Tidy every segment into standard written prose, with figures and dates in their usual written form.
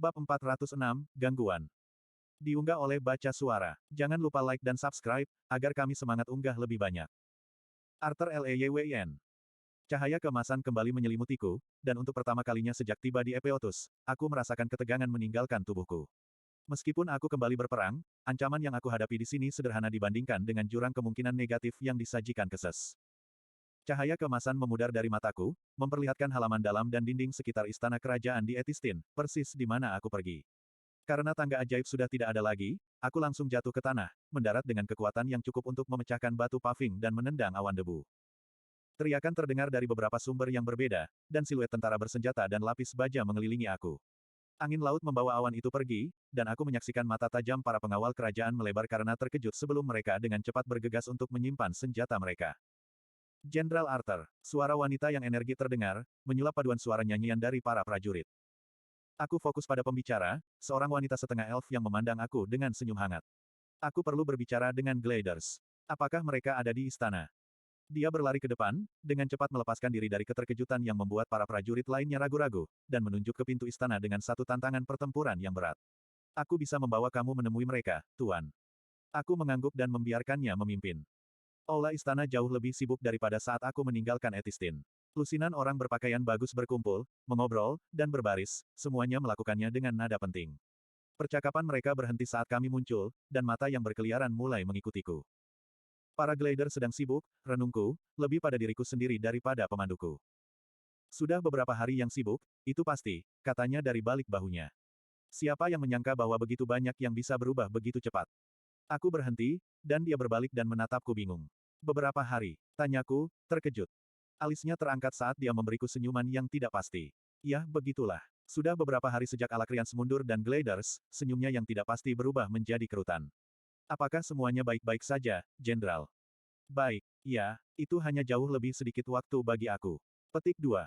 Bab 406, Gangguan. Diunggah oleh Baca Suara. Jangan lupa like dan subscribe, agar kami semangat unggah lebih banyak. Arthur Leywn. Cahaya keemasan kembali menyelimutiku, dan untuk pertama kalinya sejak tiba di Epeotus, aku merasakan ketegangan meninggalkan tubuhku. Meskipun aku kembali berperang, ancaman yang aku hadapi di sini sederhana dibandingkan dengan jurang kemungkinan negatif yang disajikan Keses. Cahaya keemasan memudar dari mataku, memperlihatkan halaman dalam dan dinding sekitar istana kerajaan di Etistin, persis di mana aku pergi. Karena tangga ajaib sudah tidak ada lagi, aku langsung jatuh ke tanah, mendarat dengan kekuatan yang cukup untuk memecahkan batu paving dan menendang awan debu. Teriakan terdengar dari beberapa sumber yang berbeda, dan siluet tentara bersenjata dan lapis baja mengelilingi aku. Angin laut membawa awan itu pergi, dan aku menyaksikan mata tajam para pengawal kerajaan melebar karena terkejut sebelum mereka dengan cepat bergegas untuk menyimpan senjata mereka. Jenderal Arthur, suara wanita yang energi terdengar, menyulap paduan suara nyanyian dari para prajurit. Aku fokus pada pembicara, seorang wanita setengah elf yang memandang aku dengan senyum hangat. Aku perlu berbicara dengan Gliders. Apakah mereka ada di istana? Dia berlari ke depan, dengan cepat melepaskan diri dari keterkejutan yang membuat para prajurit lainnya ragu-ragu, dan menunjuk ke pintu istana dengan satu tantangan pertempuran yang berat. Aku bisa membawa kamu menemui mereka, Tuan. Aku mengangguk dan membiarkannya memimpin. Aula istana jauh lebih sibuk daripada saat aku meninggalkan Etistin. Lusinan orang berpakaian bagus berkumpul, mengobrol, dan berbaris, semuanya melakukannya dengan nada penting. Percakapan mereka berhenti saat kami muncul, dan mata yang berkeliaran mulai mengikutiku. Para glider sedang sibuk, renungku, lebih pada diriku sendiri daripada pemanduku. Sudah beberapa hari yang sibuk, itu pasti, katanya dari balik bahunya. Siapa yang menyangka bahwa begitu banyak yang bisa berubah begitu cepat? Aku berhenti, dan dia berbalik dan menatapku bingung. Beberapa hari, tanyaku, terkejut. Alisnya terangkat saat dia memberiku senyuman yang tidak pasti. Ya, begitulah. Sudah beberapa hari sejak Alakrians mundur dan Gliders, senyumnya yang tidak pasti berubah menjadi kerutan. Apakah semuanya baik-baik saja, Jenderal? Baik, ya, itu hanya jauh lebih sedikit waktu bagi aku. Petik 2.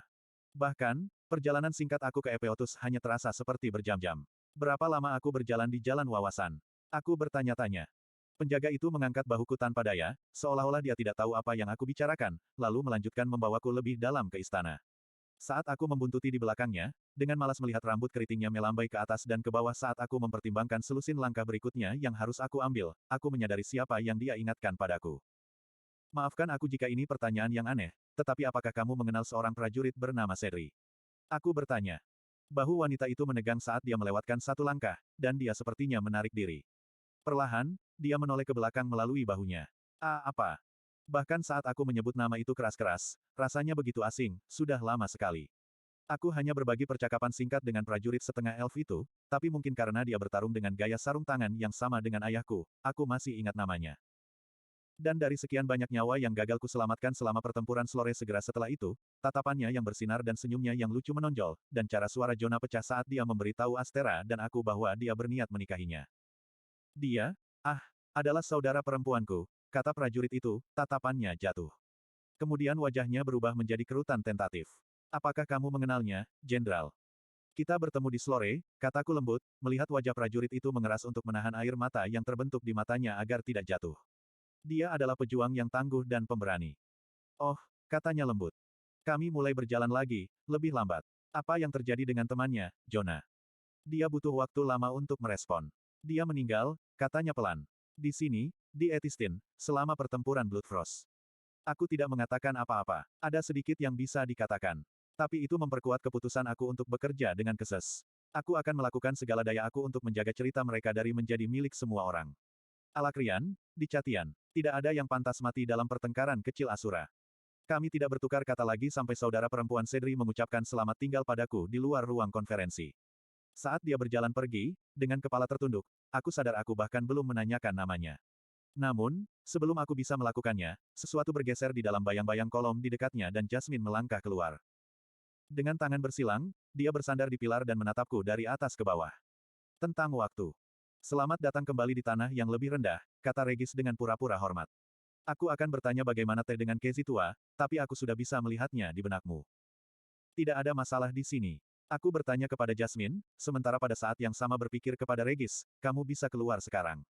Bahkan, perjalanan singkat aku ke Epeotus hanya terasa seperti berjam-jam. Berapa lama aku berjalan di jalan wawasan? Aku bertanya-tanya. Penjaga itu mengangkat bahuku tanpa daya, seolah-olah dia tidak tahu apa yang aku bicarakan, lalu melanjutkan membawaku lebih dalam ke istana. Saat aku membuntuti di belakangnya, dengan malas melihat rambut keritingnya melambai ke atas dan ke bawah saat aku mempertimbangkan selusin langkah berikutnya yang harus aku ambil, aku menyadari siapa yang dia ingatkan padaku. Maafkan aku jika ini pertanyaan yang aneh, tetapi apakah kamu mengenal seorang prajurit bernama Sedri? Aku bertanya. Bahu wanita itu menegang saat dia melewatkan satu langkah, dan dia sepertinya menarik diri. Perlahan, dia menoleh ke belakang melalui bahunya. Apa? Bahkan saat aku menyebut nama itu keras-keras, rasanya begitu asing, sudah lama sekali. Aku hanya berbagi percakapan singkat dengan prajurit setengah elf itu, tapi mungkin karena dia bertarung dengan gaya sarung tangan yang sama dengan ayahku, aku masih ingat namanya. Dan dari sekian banyak nyawa yang gagal kuselamatkan selama pertempuran Slore segera setelah itu, tatapannya yang bersinar dan senyumnya yang lucu menonjol, dan cara suara Jonah pecah saat dia memberitahu Astera dan aku bahwa dia berniat menikahinya. Dia, adalah saudara perempuanku, kata prajurit itu, tatapannya jatuh. Kemudian wajahnya berubah menjadi kerutan tentatif. Apakah kamu mengenalnya, Jenderal? Kita bertemu di Slore, kataku lembut, melihat wajah prajurit itu mengeras untuk menahan air mata yang terbentuk di matanya agar tidak jatuh. Dia adalah pejuang yang tangguh dan pemberani. Oh, katanya lembut. Kami mulai berjalan lagi, lebih lambat. Apa yang terjadi dengan temannya, Jonah? Dia butuh waktu lama untuk merespon. Dia meninggal, katanya pelan. Di sini, di Etistin, selama pertempuran Bloodfrost. Aku tidak mengatakan apa-apa. Ada sedikit yang bisa dikatakan. Tapi itu memperkuat keputusan aku untuk bekerja dengan Keses. Aku akan melakukan segala daya aku untuk menjaga cerita mereka dari menjadi milik semua orang. Alakrian, di Catian, tidak ada yang pantas mati dalam pertengkaran kecil Asura. Kami tidak bertukar kata lagi sampai saudara perempuan Sedri mengucapkan selamat tinggal padaku di luar ruang konferensi. Saat dia berjalan pergi, dengan kepala tertunduk, aku sadar aku bahkan belum menanyakan namanya. Namun, sebelum aku bisa melakukannya, sesuatu bergeser di dalam bayang-bayang kolom di dekatnya dan Jasmine melangkah keluar. Dengan tangan bersilang, dia bersandar di pilar dan menatapku dari atas ke bawah. Tentang waktu. Selamat datang kembali di tanah yang lebih rendah, kata Regis dengan pura-pura hormat. Aku akan bertanya bagaimana teh dengan Kezi tua, tapi aku sudah bisa melihatnya di benakmu. Tidak ada masalah di sini. Aku bertanya kepada Jasmine, sementara pada saat yang sama berpikir kepada Regis, kamu bisa keluar sekarang.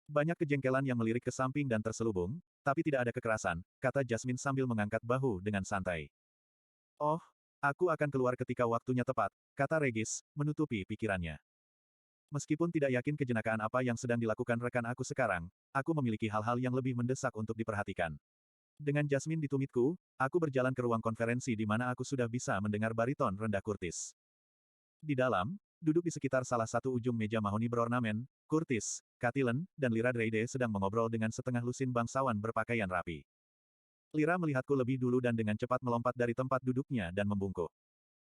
Banyak kejengkelan yang melirik ke samping dan terselubung, tapi tidak ada kekerasan, kata Jasmine sambil mengangkat bahu dengan santai. Oh, Aku akan keluar ketika waktunya tepat, kata Regis, menutupi pikirannya. Meskipun tidak yakin kejenakaan apa yang sedang dilakukan rekan aku sekarang, aku memiliki hal-hal yang lebih mendesak untuk diperhatikan. Dengan Jasmine di tumitku, aku berjalan ke ruang konferensi di mana aku sudah bisa mendengar bariton rendah Curtis. Di dalam, duduk di sekitar salah satu ujung meja mahoni berornamen, Curtis, Catelyn, dan Lyra Dreyde sedang mengobrol dengan setengah lusin bangsawan berpakaian rapi. Lyra melihatku lebih dulu dan dengan cepat melompat dari tempat duduknya dan membungkuk.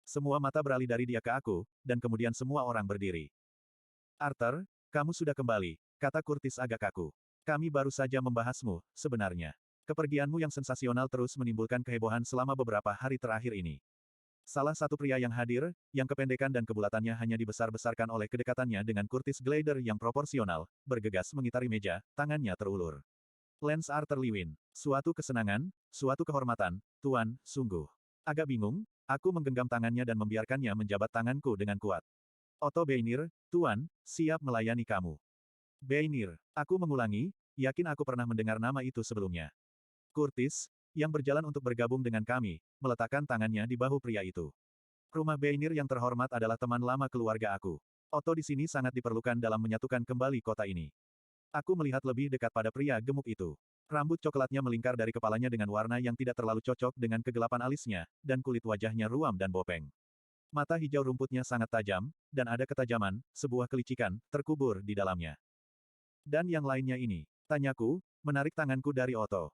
Semua mata beralih dari dia ke aku, dan kemudian semua orang berdiri. Arthur, kamu sudah kembali, kata Curtis agak kaku. Kami baru saja membahasmu, sebenarnya. Kepergianmu yang sensasional terus menimbulkan kehebohan selama beberapa hari terakhir ini. Salah satu pria yang hadir, yang kependekan dan kebulatannya hanya dibesar-besarkan oleh kedekatannya dengan Curtis Glider yang proporsional, bergegas mengitari meja, tangannya terulur. Lance Arthur Lewin. Suatu kesenangan, suatu kehormatan, Tuan, sungguh. Agak bingung, aku menggenggam tangannya dan membiarkannya menjabat tanganku dengan kuat. Otto Beinir, Tuan, siap melayani kamu. Beinir, aku mengulangi, yakin aku pernah mendengar nama itu sebelumnya. Curtis, yang berjalan untuk bergabung dengan kami, meletakkan tangannya di bahu pria itu. Rumah Beinir yang terhormat adalah teman lama keluarga aku. Otto di sini sangat diperlukan dalam menyatukan kembali kota ini. Aku melihat lebih dekat pada pria gemuk itu. Rambut coklatnya melingkar dari kepalanya dengan warna yang tidak terlalu cocok dengan kegelapan alisnya, dan kulit wajahnya ruam dan bopeng. Mata hijau rumputnya sangat tajam, dan ada ketajaman, sebuah kelicikan, terkubur di dalamnya. Dan yang lainnya ini, tanyaku, menarik tanganku dari Otto.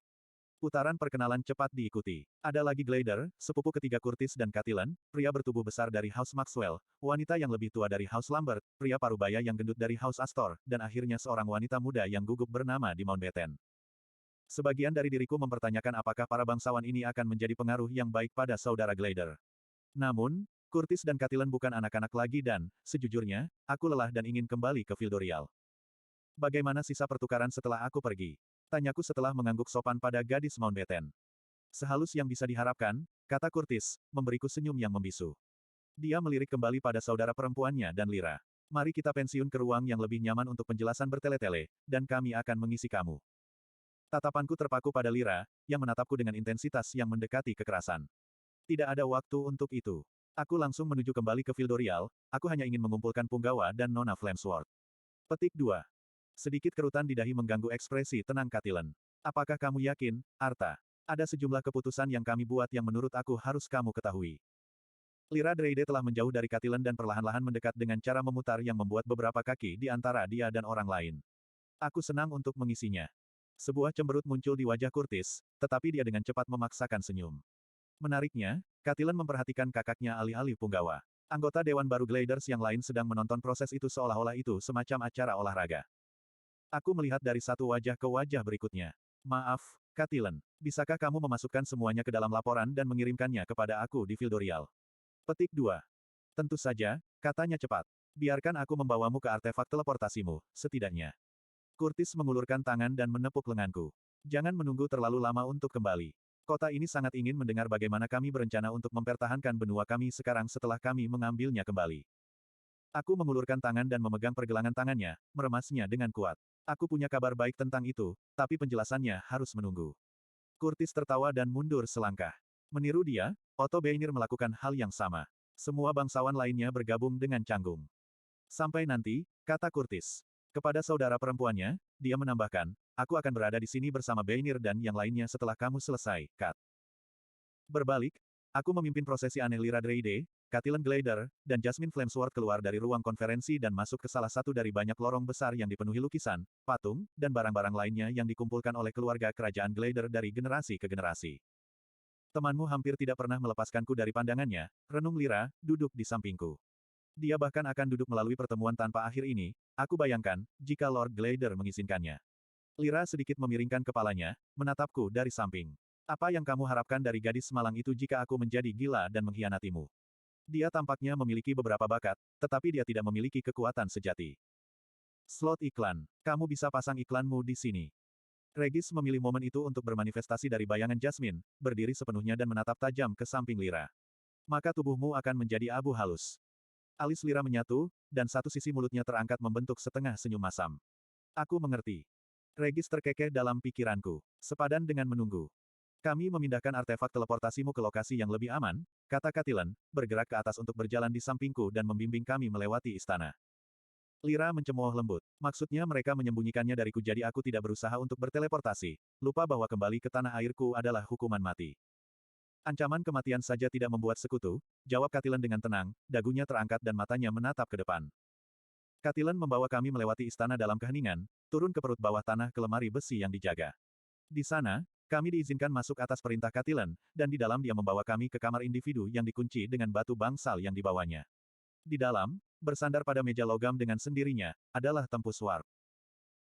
Putaran perkenalan cepat diikuti. Ada lagi Glider, sepupu ketiga Curtis dan Catelyn, pria bertubuh besar dari House Maxwell, wanita yang lebih tua dari House Lambert, pria parubaya yang gendut dari House Astor, dan akhirnya seorang wanita muda yang gugup bernama di Mountbatten. Sebagian dari diriku mempertanyakan apakah para bangsawan ini akan menjadi pengaruh yang baik pada saudara Glider. Namun, Curtis dan Catelyn bukan anak-anak lagi dan, sejujurnya, aku lelah dan ingin kembali ke Fildorial. Bagaimana sisa pertukaran setelah aku pergi? Tanyaku setelah mengangguk sopan pada gadis Mountbatten. Sehalus yang bisa diharapkan, kata Curtis, memberiku senyum yang membisu. Dia melirik kembali pada saudara perempuannya dan Lyra. Mari kita pensiun ke ruang yang lebih nyaman untuk penjelasan bertele-tele, dan kami akan mengisi kamu. Tatapanku terpaku pada Lyra, yang menatapku dengan intensitas yang mendekati kekerasan. Tidak ada waktu untuk itu. Aku langsung menuju kembali ke Fildorial, aku hanya ingin mengumpulkan Punggawa dan Nona Flamesworth. Petik 2. Sedikit kerutan di dahi mengganggu ekspresi tenang Catelyn. Apakah kamu yakin, Arta? Ada sejumlah keputusan yang kami buat yang menurut aku harus kamu ketahui. Lyra Dreyde telah menjauh dari Catelyn dan perlahan-lahan mendekat dengan cara memutar yang membuat beberapa kaki di antara dia dan orang lain. Aku senang untuk mengisinya. Sebuah cemberut muncul di wajah Curtis, tetapi dia dengan cepat memaksakan senyum. Menariknya, Catelyn memperhatikan kakaknya alih-alih Punggawa. Anggota Dewan Baru Gliders yang lain sedang menonton proses itu seolah-olah itu semacam acara olahraga. Aku melihat dari satu wajah ke wajah berikutnya. Maaf, Catelyn, bisakah kamu memasukkan semuanya ke dalam laporan dan mengirimkannya kepada aku di Fildorial? Petik 2. Tentu saja, katanya cepat. Biarkan aku membawamu ke artefak teleportasimu, setidaknya. Curtis mengulurkan tangan dan menepuk lenganku. Jangan menunggu terlalu lama untuk kembali. Kota ini sangat ingin mendengar bagaimana kami berencana untuk mempertahankan benua kami sekarang setelah kami mengambilnya kembali. Aku mengulurkan tangan dan memegang pergelangan tangannya, meremasnya dengan kuat. Aku punya kabar baik tentang itu, tapi penjelasannya harus menunggu. Curtis tertawa dan mundur selangkah. Meniru dia, Otto Beinir melakukan hal yang sama. Semua bangsawan lainnya bergabung dengan canggung. Sampai nanti, kata Curtis. Kepada saudara perempuannya, dia menambahkan, aku akan berada di sini bersama Beinir dan yang lainnya setelah kamu selesai, Kat. Berbalik, aku memimpin prosesi aneh Lyra Dreyde, Catelyn Glider, dan Jasmine Flamesworth keluar dari ruang konferensi dan masuk ke salah satu dari banyak lorong besar yang dipenuhi lukisan, patung, dan barang-barang lainnya yang dikumpulkan oleh keluarga kerajaan Glider dari generasi ke generasi. Temanmu hampir tidak pernah melepaskanku dari pandangannya, renung Lyra, duduk di sampingku. Dia bahkan akan duduk melalui pertemuan tanpa akhir ini, aku bayangkan, jika Lord Glider mengizinkannya. Lyra sedikit memiringkan kepalanya, menatapku dari samping. Apa yang kamu harapkan dari gadis semalang itu jika aku menjadi gila dan mengkhianatimu? Dia tampaknya memiliki beberapa bakat, tetapi dia tidak memiliki kekuatan sejati. Slot iklan. Kamu bisa pasang iklanmu di sini. Regis memilih momen itu untuk bermanifestasi dari bayangan Jasmine, berdiri sepenuhnya dan menatap tajam ke samping Lyra. Maka tubuhmu akan menjadi abu halus. Alis Lyra menyatu, dan satu sisi mulutnya terangkat membentuk setengah senyum masam. Aku mengerti. Regis terkekeh dalam pikiranku. Sepadan dengan menunggu. Kami memindahkan artefak teleportasimu ke lokasi yang lebih aman, kata Katilan, bergerak ke atas untuk berjalan di sampingku dan membimbing kami melewati istana. Lira mencemooh lembut. Maksudnya mereka menyembunyikannya dariku jadi aku tidak berusaha untuk berteleportasi, lupa bahwa kembali ke tanah airku adalah hukuman mati. Ancaman kematian saja tidak membuat sekutu, jawab Katilan dengan tenang, dagunya terangkat dan matanya menatap ke depan. Katilan membawa kami melewati istana dalam keheningan, turun ke perut bawah tanah ke lemari besi yang dijaga. Di sana, kami diizinkan masuk atas perintah Katilan, dan di dalam dia membawa kami ke kamar individu yang dikunci dengan batu bangsal yang dibawanya. Di dalam, bersandar pada meja logam dengan sendirinya, adalah tempus warp.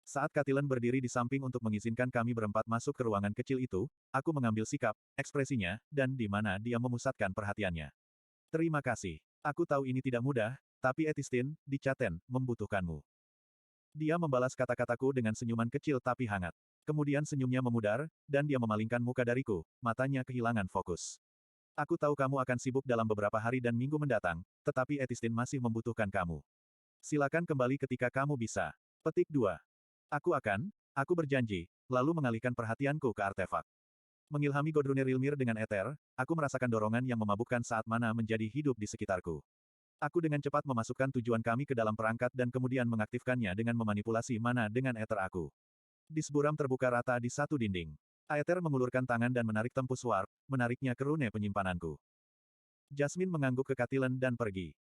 Saat Katilan berdiri di samping untuk mengizinkan kami berempat masuk ke ruangan kecil itu, aku mengambil sikap, ekspresinya, dan di mana dia memusatkan perhatiannya. Terima kasih. Aku tahu ini tidak mudah, tapi Etistin, di Caten, membutuhkanmu. Dia membalas kata-kataku dengan senyuman kecil tapi hangat. Kemudian senyumnya memudar, dan dia memalingkan muka dariku, matanya kehilangan fokus. Aku tahu kamu akan sibuk dalam beberapa hari dan minggu mendatang, tetapi Etistin masih membutuhkan kamu. Silakan kembali ketika kamu bisa. Petik 2. Aku berjanji, lalu mengalihkan perhatianku ke artefak. Mengilhami Godrunir Ilmir dengan eter, aku merasakan dorongan yang memabukkan saat mana menjadi hidup di sekitarku. Aku dengan cepat memasukkan tujuan kami ke dalam perangkat dan kemudian mengaktifkannya dengan memanipulasi mana dengan eter aku. Disburam terbuka rata di satu dinding. Aether mengulurkan tangan dan menarik tempus warp, menariknya ke rune penyimpananku. Jasmine mengangguk ke Katilan dan pergi.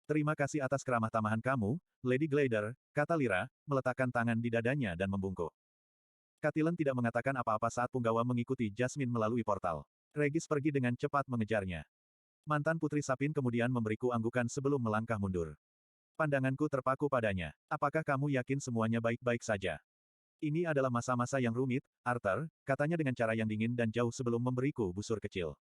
Terima kasih atas keramah tamahan kamu, Lady Glider, kata Lira, meletakkan tangan di dadanya dan membungkuk. Katilan tidak mengatakan apa-apa saat punggawa mengikuti Jasmine melalui portal. Regis pergi dengan cepat mengejarnya. Mantan Putri Sapin kemudian memberiku anggukan sebelum melangkah mundur. Pandanganku terpaku padanya. Apakah kamu yakin semuanya baik-baik saja? Ini adalah masa-masa yang rumit, Arthur, katanya dengan cara yang dingin dan jauh sebelum memberiku busur kecil.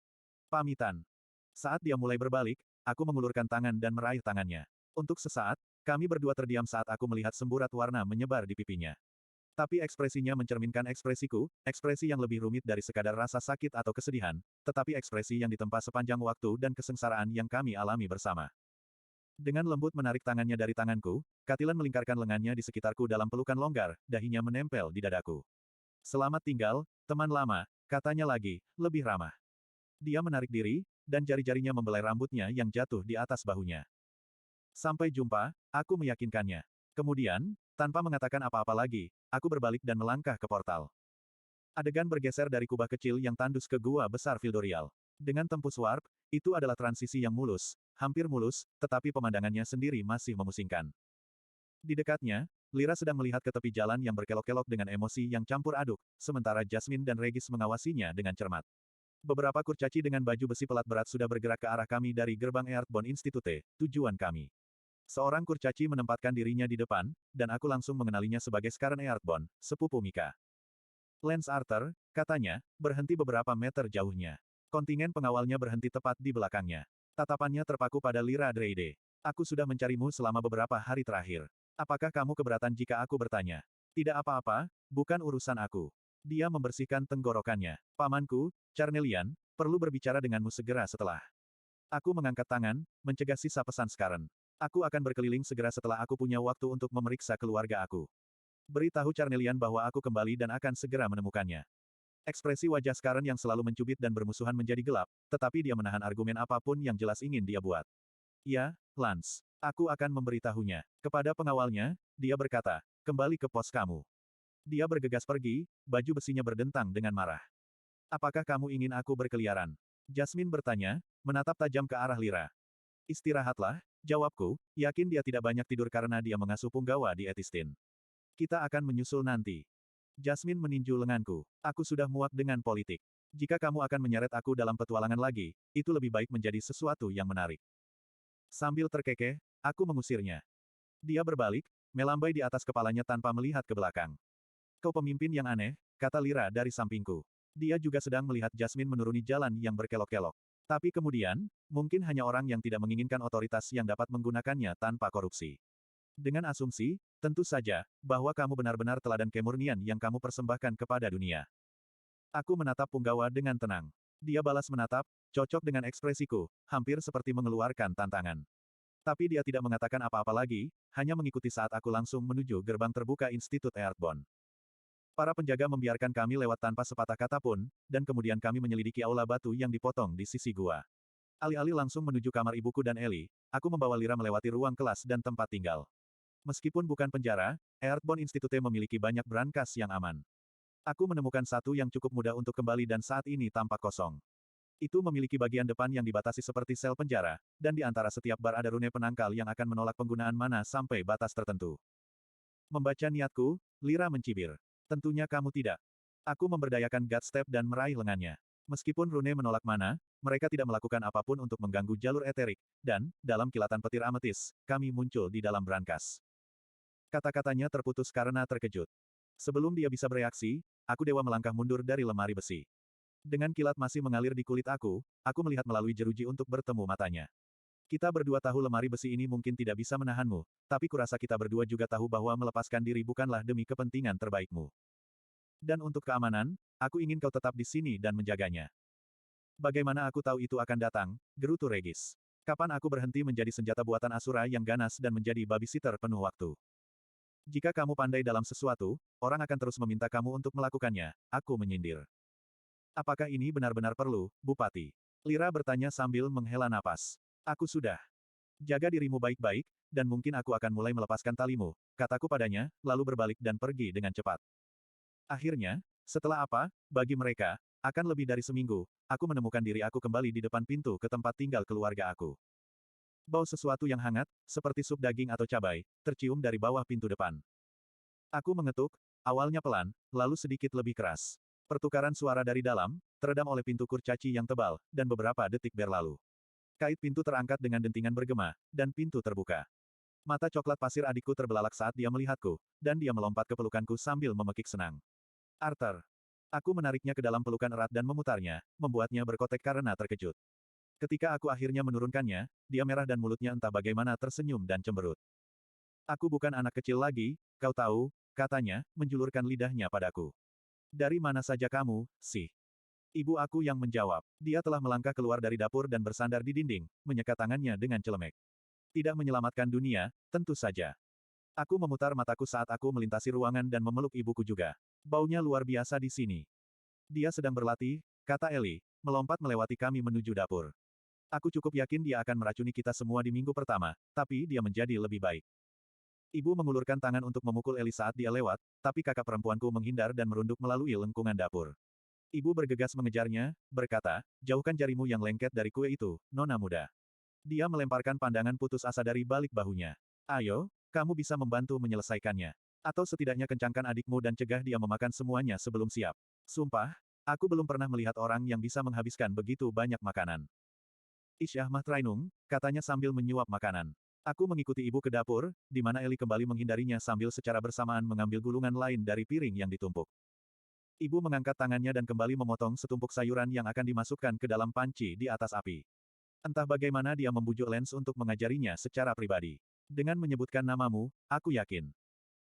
Pamitan. Saat dia mulai berbalik, aku mengulurkan tangan dan meraih tangannya. Untuk sesaat, kami berdua terdiam saat aku melihat semburat warna menyebar di pipinya. Tapi ekspresinya mencerminkan ekspresiku, ekspresi yang lebih rumit dari sekadar rasa sakit atau kesedihan, tetapi ekspresi yang ditempa sepanjang waktu dan kesengsaraan yang kami alami bersama. Dengan lembut menarik tangannya dari tanganku, Katilan melingkarkan lengannya di sekitarku dalam pelukan longgar, dahinya menempel di dadaku. Selamat tinggal, teman lama, katanya lagi, lebih ramah. Dia menarik diri, dan jari-jarinya membelai rambutnya yang jatuh di atas bahunya. Sampai jumpa, aku meyakinkannya. Kemudian, tanpa mengatakan apa-apa lagi, aku berbalik dan melangkah ke portal. Adegan bergeser dari kubah kecil yang tandus ke gua besar Fildorial. Dengan tempus warp, itu adalah transisi yang mulus, hampir mulus, tetapi pemandangannya sendiri masih memusingkan. Di dekatnya, Lira sedang melihat ke tepi jalan yang berkelok-kelok dengan emosi yang campur aduk, sementara Jasmine dan Regis mengawasinya dengan cermat. Beberapa kurcaci dengan baju besi pelat berat sudah bergerak ke arah kami dari gerbang Earthbound Institute, tujuan kami. Seorang kurcaci menempatkan dirinya di depan, dan aku langsung mengenalinya sebagai Skaren Earthbound, sepupu Mika. Lance Arthur, katanya, berhenti beberapa meter jauhnya. Kontingen pengawalnya berhenti tepat di belakangnya. Tatapannya terpaku pada Lira Dreide. Aku sudah mencarimu selama beberapa hari terakhir. Apakah kamu keberatan jika aku bertanya? Tidak apa-apa, bukan urusan aku. Dia membersihkan tenggorokannya. Pamanku, Charnelian, perlu berbicara denganmu segera setelah. Aku mengangkat tangan, mencegah sisa pesan Skaren. Aku akan berkeliling segera setelah aku punya waktu untuk memeriksa keluarga aku. Beritahu Charnelian bahwa aku kembali dan akan segera menemukannya. Ekspresi wajah Skaren yang selalu mencubit dan bermusuhan menjadi gelap, tetapi dia menahan argumen apapun yang jelas ingin dia buat. Ya, Lance. Aku akan memberitahunya. Kepada pengawalnya, dia berkata, kembali ke pos kamu. Dia bergegas pergi, baju besinya berdentang dengan marah. Apakah kamu ingin aku berkeliaran? Jasmine bertanya, menatap tajam ke arah Lira. Istirahatlah, jawabku, yakin dia tidak banyak tidur karena dia mengasuh punggawa di Etistin. Kita akan menyusul nanti. Jasmine meninju lenganku. Aku sudah muak dengan politik. Jika kamu akan menyeret aku dalam petualangan lagi, itu lebih baik menjadi sesuatu yang menarik. Sambil terkekeh, aku mengusirnya. Dia berbalik, melambai di atas kepalanya tanpa melihat ke belakang. Kau pemimpin yang aneh, kata Lira dari sampingku. Dia juga sedang melihat Jasmine menuruni jalan yang berkelok-kelok. Tapi kemudian, mungkin hanya orang yang tidak menginginkan otoritas yang dapat menggunakannya tanpa korupsi. Dengan asumsi, tentu saja, bahwa kamu benar-benar teladan kemurnian yang kamu persembahkan kepada dunia. Aku menatap punggawa dengan tenang. Dia balas menatap, cocok dengan ekspresiku, hampir seperti mengeluarkan tantangan. Tapi dia tidak mengatakan apa-apa lagi, hanya mengikuti saat aku langsung menuju gerbang terbuka Institut Earthbound. Para penjaga membiarkan kami lewat tanpa sepatah kata pun, dan kemudian kami menyelidiki aula batu yang dipotong di sisi gua. Alih-alih langsung menuju kamar ibuku dan Ellie, aku membawa Lyra melewati ruang kelas dan tempat tinggal. Meskipun bukan penjara, Earthbound Institute memiliki banyak brankas yang aman. Aku menemukan satu yang cukup mudah untuk kembali dan saat ini tampak kosong. Itu memiliki bagian depan yang dibatasi seperti sel penjara, dan di antara setiap bar ada rune penangkal yang akan menolak penggunaan mana sampai batas tertentu. Membaca niatku, Lyra mencibir. Tentunya kamu tidak. Aku memberdayakan God Step dan meraih lengannya. Meskipun rune menolak mana, mereka tidak melakukan apapun untuk mengganggu jalur eterik, dan, dalam kilatan petir ametis, kami muncul di dalam brankas. Kata-katanya terputus karena terkejut. Sebelum dia bisa bereaksi, aku dewa melangkah mundur dari lemari besi. Dengan kilat masih mengalir di kulit aku melihat melalui jeruji untuk bertemu matanya. Kita berdua tahu lemari besi ini mungkin tidak bisa menahanmu, tapi kurasa kita berdua juga tahu bahwa melepaskan diri bukanlah demi kepentingan terbaikmu. Dan untuk keamanan, aku ingin kau tetap di sini dan menjaganya. Bagaimana aku tahu itu akan datang, gerutu Regis. Kapan aku berhenti menjadi senjata buatan Asura yang ganas dan menjadi babysitter penuh waktu? Jika kamu pandai dalam sesuatu, orang akan terus meminta kamu untuk melakukannya, aku menyindir. Apakah ini benar-benar perlu, Bupati? Lyra bertanya sambil menghela napas. Aku sudah. Jaga dirimu baik-baik, dan mungkin aku akan mulai melepaskan talimu, kataku padanya, lalu berbalik dan pergi dengan cepat. Akhirnya, setelah apa, bagi mereka, akan lebih dari seminggu, aku menemukan diri aku kembali di depan pintu ke tempat tinggal keluarga aku. Bau sesuatu yang hangat, seperti sup daging atau cabai, tercium dari bawah pintu depan. Aku mengetuk, awalnya pelan, lalu sedikit lebih keras. Pertukaran suara dari dalam, teredam oleh pintu kurcaci yang tebal, dan beberapa detik berlalu. Kait pintu terangkat dengan dentingan bergema, dan pintu terbuka. Mata coklat pasir adikku terbelalak saat dia melihatku, dan dia melompat ke pelukanku sambil memekik senang. Arthur. Aku menariknya ke dalam pelukan erat dan memutarnya, membuatnya berkotek karena terkejut. Ketika aku akhirnya menurunkannya, dia merah dan mulutnya entah bagaimana tersenyum dan cemberut. Aku bukan anak kecil lagi, kau tahu, katanya, menjulurkan lidahnya padaku. Dari mana saja kamu, sih? Ibu aku yang menjawab. Dia telah melangkah keluar dari dapur dan bersandar di dinding, menyekat tangannya dengan celemek. Tidak menyelamatkan dunia, tentu saja. Aku memutar mataku saat aku melintasi ruangan dan memeluk ibuku juga. Baunya luar biasa di sini. Dia sedang berlatih, kata Ellie, melompat melewati kami menuju dapur. Aku cukup yakin dia akan meracuni kita semua di minggu pertama, tapi dia menjadi lebih baik. Ibu mengulurkan tangan untuk memukul Ellie saat dia lewat, tapi kakak perempuanku menghindar dan merunduk melalui lengkungan dapur. Ibu bergegas mengejarnya, berkata, jauhkan jarimu yang lengket dari kue itu, nona muda. Dia melemparkan pandangan putus asa dari balik bahunya. Ayo, kamu bisa membantu menyelesaikannya. Atau setidaknya kencangkan adikmu dan cegah dia memakan semuanya sebelum siap. Sumpah, aku belum pernah melihat orang yang bisa menghabiskan begitu banyak makanan. Isyah Mahtrainung, katanya sambil menyuap makanan. Aku mengikuti ibu ke dapur, di mana Ellie kembali menghindarinya sambil secara bersamaan mengambil gulungan lain dari piring yang ditumpuk. Ibu mengangkat tangannya dan kembali memotong setumpuk sayuran yang akan dimasukkan ke dalam panci di atas api. Entah bagaimana dia membujuk Lance untuk mengajarinya secara pribadi. Dengan menyebutkan namamu, aku yakin.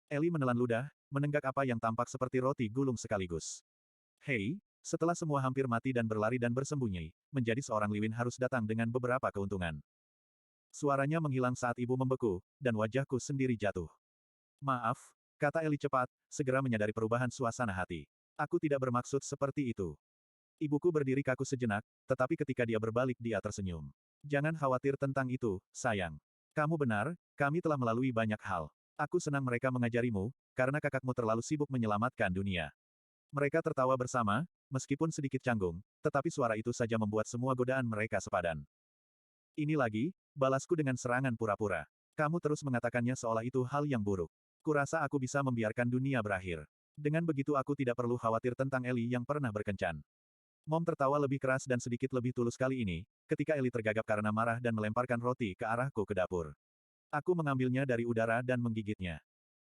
Ellie menelan ludah, menenggak apa yang tampak seperti roti gulung sekaligus. Hei, setelah semua hampir mati dan berlari dan bersembunyi, menjadi seorang Liwin harus datang dengan beberapa keuntungan. Suaranya menghilang saat ibu membeku, dan wajahku sendiri jatuh. Maaf, kata Ellie cepat, segera menyadari perubahan suasana hati. Aku tidak bermaksud seperti itu. Ibuku berdiri kaku sejenak, tetapi ketika dia berbalik dia tersenyum. Jangan khawatir tentang itu, sayang. Kamu benar, kami telah melalui banyak hal. Aku senang mereka mengajarimu, karena kakakmu terlalu sibuk menyelamatkan dunia. Mereka tertawa bersama, meskipun sedikit canggung, tetapi suara itu saja membuat semua godaan mereka sepadan. Ini lagi, balasku dengan serangan pura-pura. Kamu terus mengatakannya seolah itu hal yang buruk. Kurasa aku bisa membiarkan dunia berakhir. Dengan begitu aku tidak perlu khawatir tentang Ellie yang pernah berkencan. Mom tertawa lebih keras dan sedikit lebih tulus kali ini, ketika Ellie tergagap karena marah dan melemparkan roti ke arahku ke dapur. Aku mengambilnya dari udara dan menggigitnya.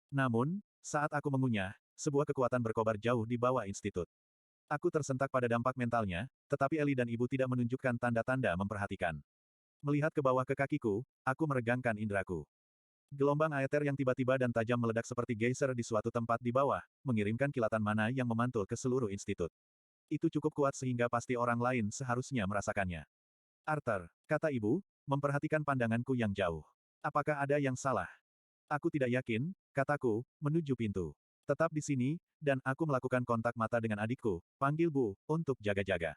Namun, saat aku mengunyah, sebuah kekuatan berkobar jauh di bawah institut. Aku tersentak pada dampak mentalnya, tetapi Ellie dan ibu tidak menunjukkan tanda-tanda memperhatikan. Melihat ke bawah ke kakiku, aku meregangkan indraku. Gelombang aether yang tiba-tiba dan tajam meledak seperti geyser di suatu tempat di bawah, mengirimkan kilatan mana yang memantul ke seluruh institut. Itu cukup kuat sehingga pasti orang lain seharusnya merasakannya. Arthur, kata ibu, memperhatikan pandanganku yang jauh. Apakah ada yang salah? Aku tidak yakin, kataku, menuju pintu. Tetap di sini, dan aku melakukan kontak mata dengan adikku, panggil Bu, untuk jaga-jaga.